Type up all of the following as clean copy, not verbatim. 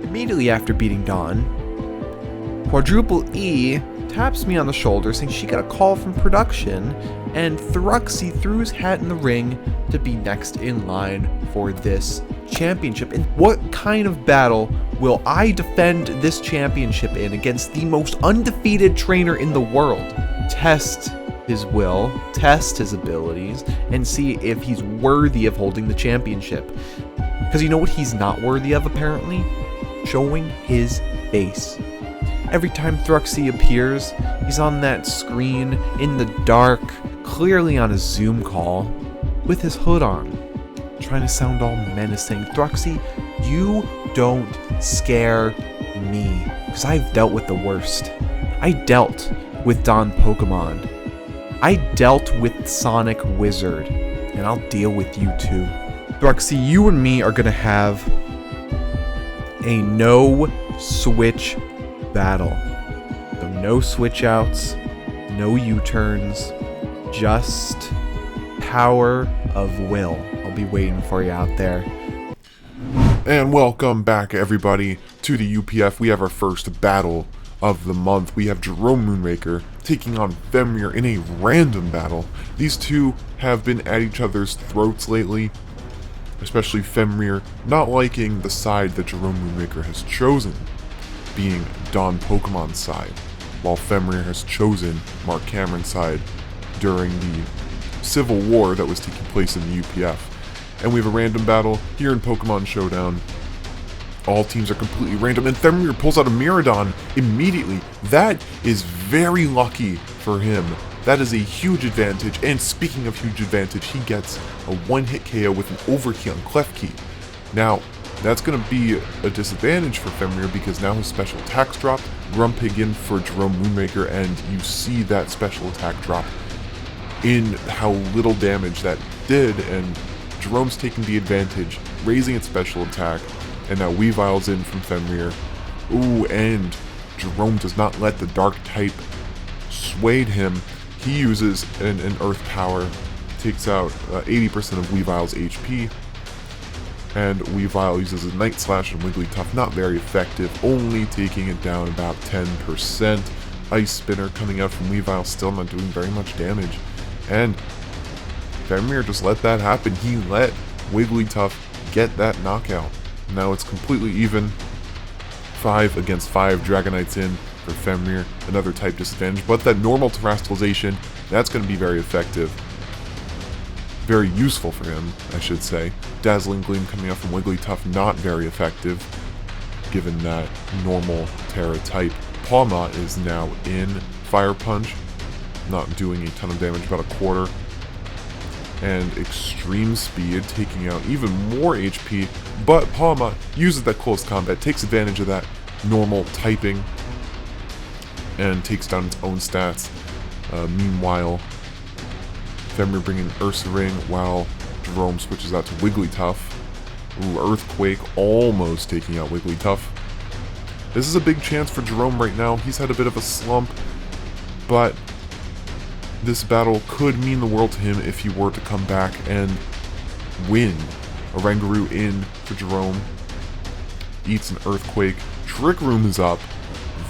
Immediately after beating Dawn, Quadruple E taps me on the shoulder saying she got a call from production, and Thruxy threw his hat in the ring to be next in line for this championship. And what kind of battle will I defend this championship in against the most undefeated trainer in the world? Test his will, test his abilities, and see if he's worthy of holding the championship. Because you know what he's not worthy of, apparently? Showing his face. Every time Thruxy appears, he's on that screen in the dark, clearly on a Zoom call, with his hood on, trying to sound all menacing. Thruxy, you don't scare me, because I've dealt with the worst. I dealt with Don Pokemon. I dealt with Sonic Wizard, and I'll deal with you too. Thruxy, you and me are gonna have a no-switch battle. So no switch outs, no U-turns, just power of will. I'll be waiting for you out there. And welcome back, everybody, to the UPF. We have our first battle of the month. We have Jerome Moonraker taking on Fenrir in a random battle. These two have been at each other's throats lately, especially Fenrir not liking the side that Jerome Moonraker has chosen, being Don Pokemon's side, while Fenrir has chosen Marc Cameron's side during the civil war that was taking place in the UPF. And we have a random battle here in Pokemon Showdown. All teams are completely random, and Fenrir pulls out a Miraidon immediately. That is very lucky for him. That is a huge advantage, and speaking of huge advantage, he gets a one-hit KO with an overheat on Klefki. Now, that's going to be a disadvantage for Fenrir because now his special attack's dropped. Grumpig in for Jerome Moonraker, and you see that special attack drop in how little damage that did, and Jerome's taking the advantage, raising its special attack, and now Weavile's in from Fenrir. Ooh, and Jerome does not let the dark type sway him. He uses an Earth Power, takes out 80% of Weavile's HP, and Weavile uses a Night Slash and Wigglytuff, not very effective, only taking it down about 10%. Ice Spinner coming out from Weavile, still not doing very much damage, and Fenrir just let that happen. He let Wigglytuff get that knockout. Now it's completely even, 5 against 5, Dragonite's in for Fenrir, another type disadvantage, but that normal terrestrialization, that's going to be very effective. Very useful for him, I should say. Dazzling Gleam coming out from Wigglytuff, not very effective, given that normal Terra type. Pawmot is now in Fire Punch, not doing a ton of damage, about a quarter. And Extreme Speed, taking out even more HP, but Pawmot uses that close combat, takes advantage of that normal typing, and takes down its own stats. Meanwhile, Fenrir bringing Ursaring while Jerome switches out to Wigglytuff. Ooh, Earthquake almost taking out Wigglytuff. This is a big chance for Jerome right now. He's had a bit of a slump, but this battle could mean the world to him if he were to come back and win. Oranguru in for Jerome. Eats an Earthquake. Trick Room is up.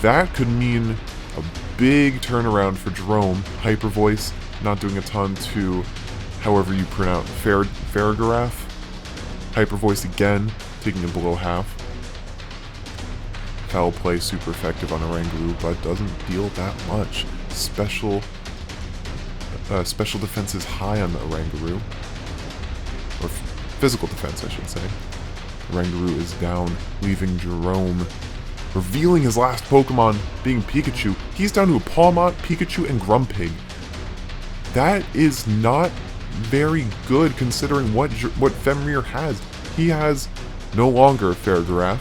That could mean a big turnaround for Jerome. Hyper Voice, not doing a ton to however you pronounce Farigiraf. Hyper Voice again, taking it below half. Foul Play, super effective on Oranguru, but doesn't deal that much. Special defense is high on the Oranguru. Or physical defense, I should say. Oranguru is down, leaving Jerome, revealing his last Pokemon being Pikachu. He's down to a Pawmot, Pikachu, and Grumpig. That is not very good considering what Fenrir has. He has no longer a Farigiraf,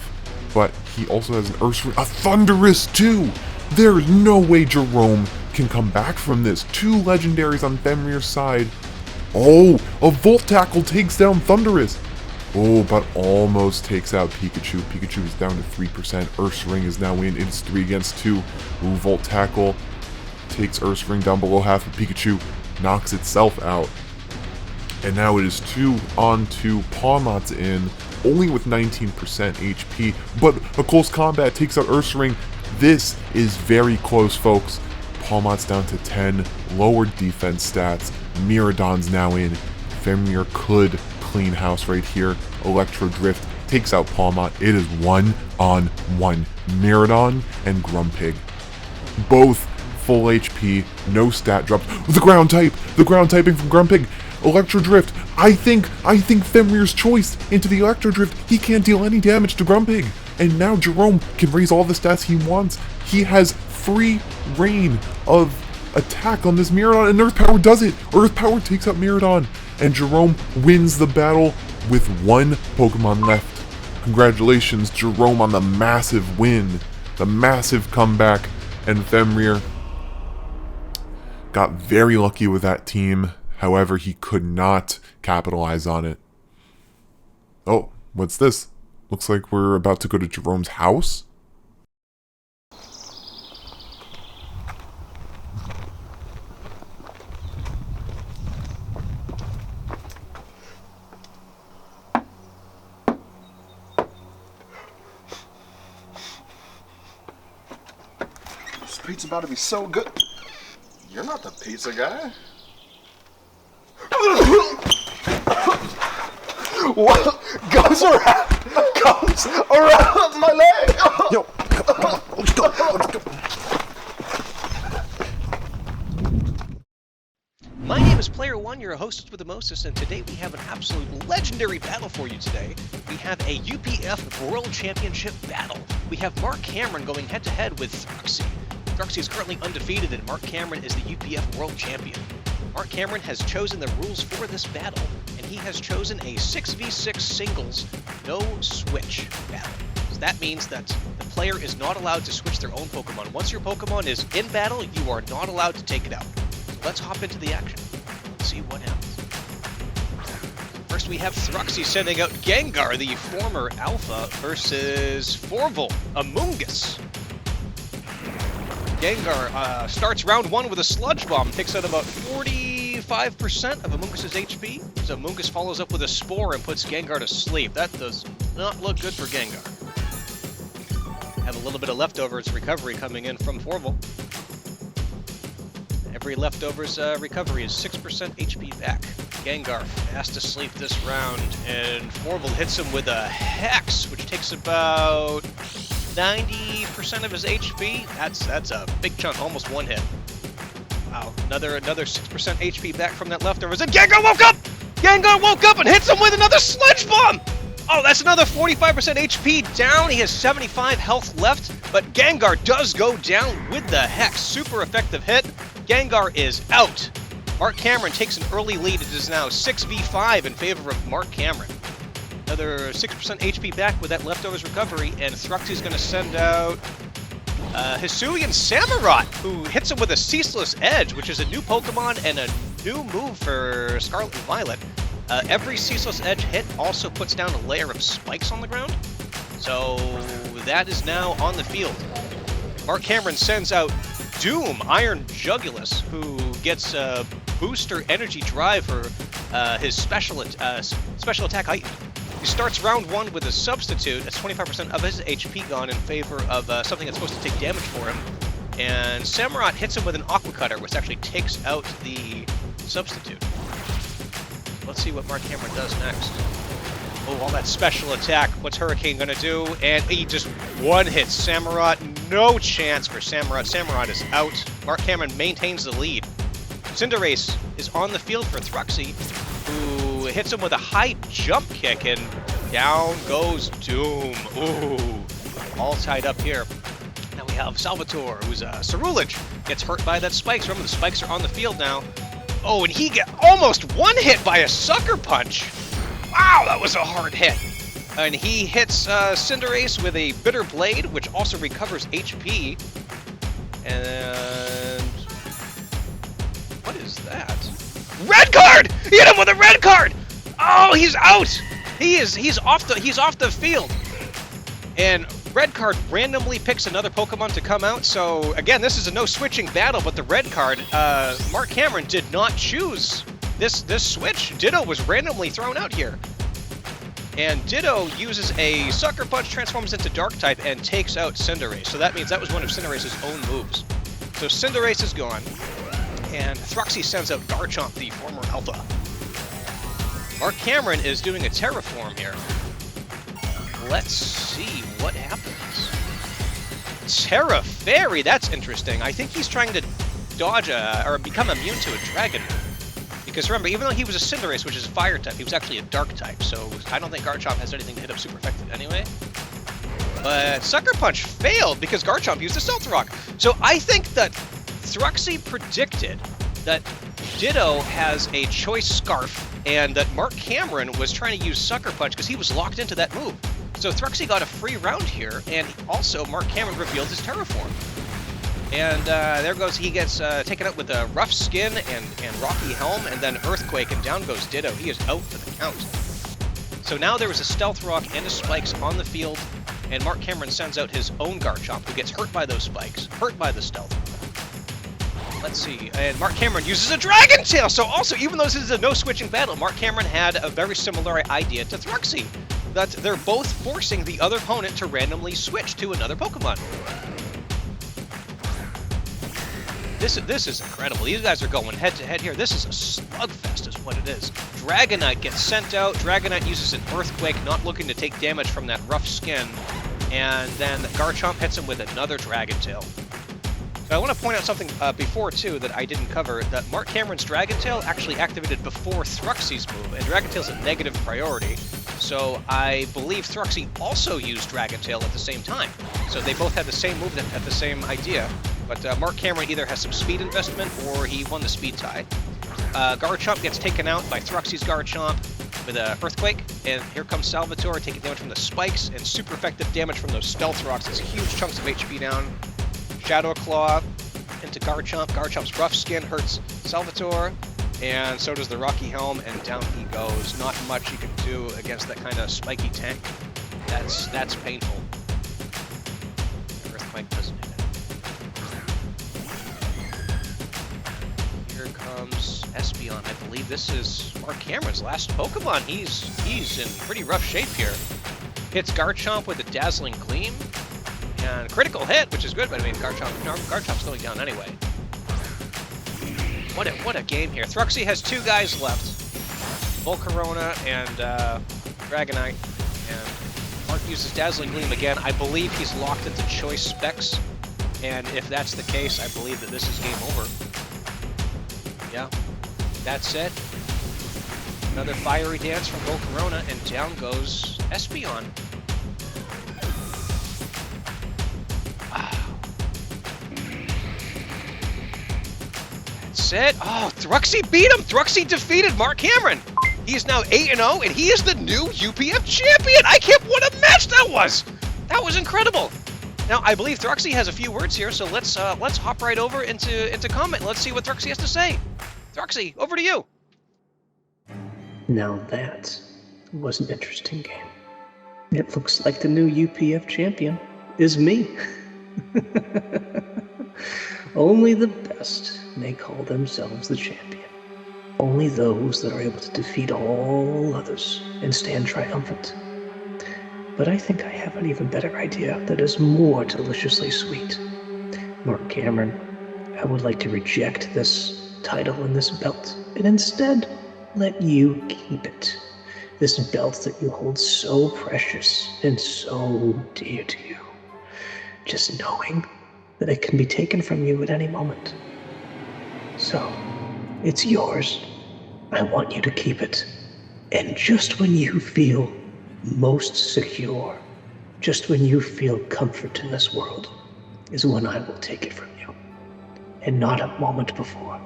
but he also has an Ursaring, a Thundurus too! There's no way Jerome can come back from this. 2 legendaries on Fenrir's side. Oh, a Volt Tackle takes down Thundurus. Oh, but almost takes out Pikachu. Pikachu is down to 3%. Ursaring is now in. It's 3 against 2. Ooh, Volt Tackle takes Ursaring down below half, but Pikachu knocks itself out. And now it is 2 on 2. Pawmot's in, only with 19% HP, but a close combat takes out Ursaring. This is very close, folks. Pawmot's down to 10, lowered defense stats. Miraidon's now in. Fenrir could clean house right here. Electro Drift takes out Pawmot. It is 1-on-1. Miraidon and Grumpig. Both full HP, no stat drops. The ground typing from Grumpig. Electro Drift. I think Fenrir's choice into the Electro Drift. He can't deal any damage to Grumpig. And now Jerome can raise all the stats he wants. He has free reign of attack on this Miraidon, and Earth Power does it. Earth Power takes out Miraidon, and Jerome wins the battle with 1 Pokemon left. Congratulations, Jerome, on the massive win, the massive comeback, and Fenrir got very lucky with that team. However, he could not capitalize on it. Oh, what's this? Looks like we're about to go to Jerome's house. This pizza's about to be so good. You're not the pizza guy. What goes around my leg? Yo, let's go. My name is Player One, your hostess with the mostest, and today we have an absolute legendary battle for you today. We have a UPF World Championship battle. We have Marc Cameron going head-to-head with Thruxy. Thruxy is currently undefeated, and Marc Cameron is the UPF World Champion. Marc Cameron has chosen the rules for this battle, and he has chosen a 6v6 singles, no switch battle. So that means that the player is not allowed to switch their own Pokemon. Once your Pokemon is in battle, you are not allowed to take it out. So let's hop into the action. Let's see what happens. First we have Thruxy sending out Gengar, the former Alpha, versus Forval, Amoonguss. Gengar starts round 1 with a Sludge Bomb, takes out about 45% of Amoonguss' HP. So Amoonguss follows up with a Spore and puts Gengar to sleep. That does not look good for Gengar. Have a little bit of leftovers recovery coming in from Forval. Every leftovers recovery is 6% HP back. Gengar fast asleep this round, and Forval hits him with a Hex, which takes about 90% of his HP. That's a big chunk, almost one hit. Wow, another 6% HP back from that leftovers, and Gengar woke up! Gengar woke up and hits him with another Sludge Bomb! Oh, that's another 45% HP down. He has 75 health left, but Gengar does go down with the Hex. Super effective hit. Gengar is out. Marc Cameron takes an early lead. It is now 6v5 in favor of Marc Cameron. Another 6% HP back with that leftovers recovery, and Thruxy's going to send out Hisuian Samurott, who hits him with a Ceaseless Edge, which is a new Pokemon and a new move for Scarlet and Violet. Every Ceaseless Edge hit also puts down a layer of spikes on the ground, so that is now on the field. Marc Cameron sends out Doom, Iron Jugulus, who gets a booster energy drive for his special attack heightened. He starts round 1 with a substitute. That's 25% of his HP gone in favor of something that's supposed to take damage for him. And Samurott hits him with an Aqua Cutter, which actually takes out the substitute. Let's see what Marc Cameron does next. Oh, all that special attack. What's Hurricane gonna do? And he just one-hits Samurott. No chance for Samurott. Samurott is out. Marc Cameron maintains the lead. Cinderace is on the field for Thruxy, who hits him with a high jump kick, and down goes Doom. Ooh, all tied up here. Now we have Salvatore, who's a Cerulege, gets hurt by that spikes. Remember, the spikes are on the field now. Oh, and he get almost one hit by a sucker punch. Wow, that was a hard hit. And he hits Cinderace with a Bitter Blade, which also recovers HP. And what is that? Red card! He hit him with a red card! Oh, he's out! He's off the field. And red card randomly picks another Pokemon to come out. So again, this is a no switching battle, but the red card, Marc Cameron did not choose this switch. Ditto was randomly thrown out here. And Ditto uses a Sucker Punch, transforms into Dark-type, and takes out Cinderace. So that means that was one of Cinderace's own moves. So Cinderace is gone, and Thruxy sends out Garchomp, the former Alpha. Marc Cameron is doing a Terraform here. Let's see what happens. Terra Fairy, that's interesting. I think he's trying to dodge or become immune to a Dragon. Because remember, even though he was a Cinderace, which is a fire type, he was actually a dark type, so I don't think Garchomp has anything to hit him super effective anyway. But Sucker Punch failed because Garchomp used a Stealth Rock. So I think that Thruxy predicted that Ditto has a Choice Scarf and that Marc Cameron was trying to use Sucker Punch because he was locked into that move. So Thruxy got a free round here, and also Marc Cameron revealed his Terraform. And there goes, he gets taken out with a Rough Skin and Rocky Helm, and then Earthquake, and down goes Ditto. He is out for the count. So now there is a Stealth Rock and a Spikes on the field, and Marc Cameron sends out his own Garchomp, who gets hurt by those Spikes, hurt by the Stealth Rock. Let's see, and Marc Cameron uses a Dragon Tail! So also, even though this is a no-switching battle, Marc Cameron had a very similar idea to Thruxy, that they're both forcing the other opponent to randomly switch to another Pokemon. This is incredible. These guys are going head-to-head here. This is a slugfest is what it is. Dragonite gets sent out. Dragonite uses an Earthquake, not looking to take damage from that Rough Skin. And then Garchomp hits him with another Dragon Tail. So I want to point out something before, too, that I didn't cover, that Marc Cameron's Dragon Tail actually activated before Thruxy's move, and Dragon Tail's a negative priority. So I believe Thruxy also used Dragon Tail at the same time. So they both had the same move at the same idea. But Marc Cameron either has some speed investment or he won the speed tie. Garchomp gets taken out by Thruxy's Garchomp with an Earthquake. And here comes Salvatore taking damage from the Spikes and super effective damage from those Stealth Rocks. It's huge chunks of HP down. Shadow Claw into Garchomp. Garchomp's Rough Skin hurts Salvatore. And so does the Rocky Helm, and down he goes. Not much you can do against that kind of spiky tank. That's painful. Earthquake doesn't hit it. Here comes Espeon. I believe this is Marc Cameron's last Pokemon. He's in pretty rough shape here. Hits Garchomp with a Dazzling Gleam. And critical hit, which is good, but I mean, Garchomp's going down anyway. What a game here. Thruxy has two guys left. Volcarona and Dragonite. And Marc uses Dazzling Gleam again. I believe he's locked into Choice Specs. And if that's the case, I believe that this is game over. Yeah, that's it. Another Fiery Dance from Volcarona, and down goes Espeon. That's it. Oh, Thruxy beat him. Thruxy defeated Marc Cameron. He is now 8-0, and he is the new UPF champion. What a match that was. That was incredible. Now, I believe Thruxy has a few words here, so let's hop right over into comment. Let's see what Thruxy has to say. Thruxy, over to you. Now that was an interesting game. It looks like the new UPF champion is me. Only the best may call themselves the champion. Only those that are able to defeat all others and stand triumphant. But I think I have an even better idea that is more deliciously sweet. Marc Cameron, I would like to reject this title and this belt, and instead let you keep it. This belt that you hold so precious and so dear to you. Just knowing that it can be taken from you at any moment. So, it's yours. I want you to keep it. And just when you feel most secure, just when you feel comfort in this world, is when I will take it from you. And not a moment before.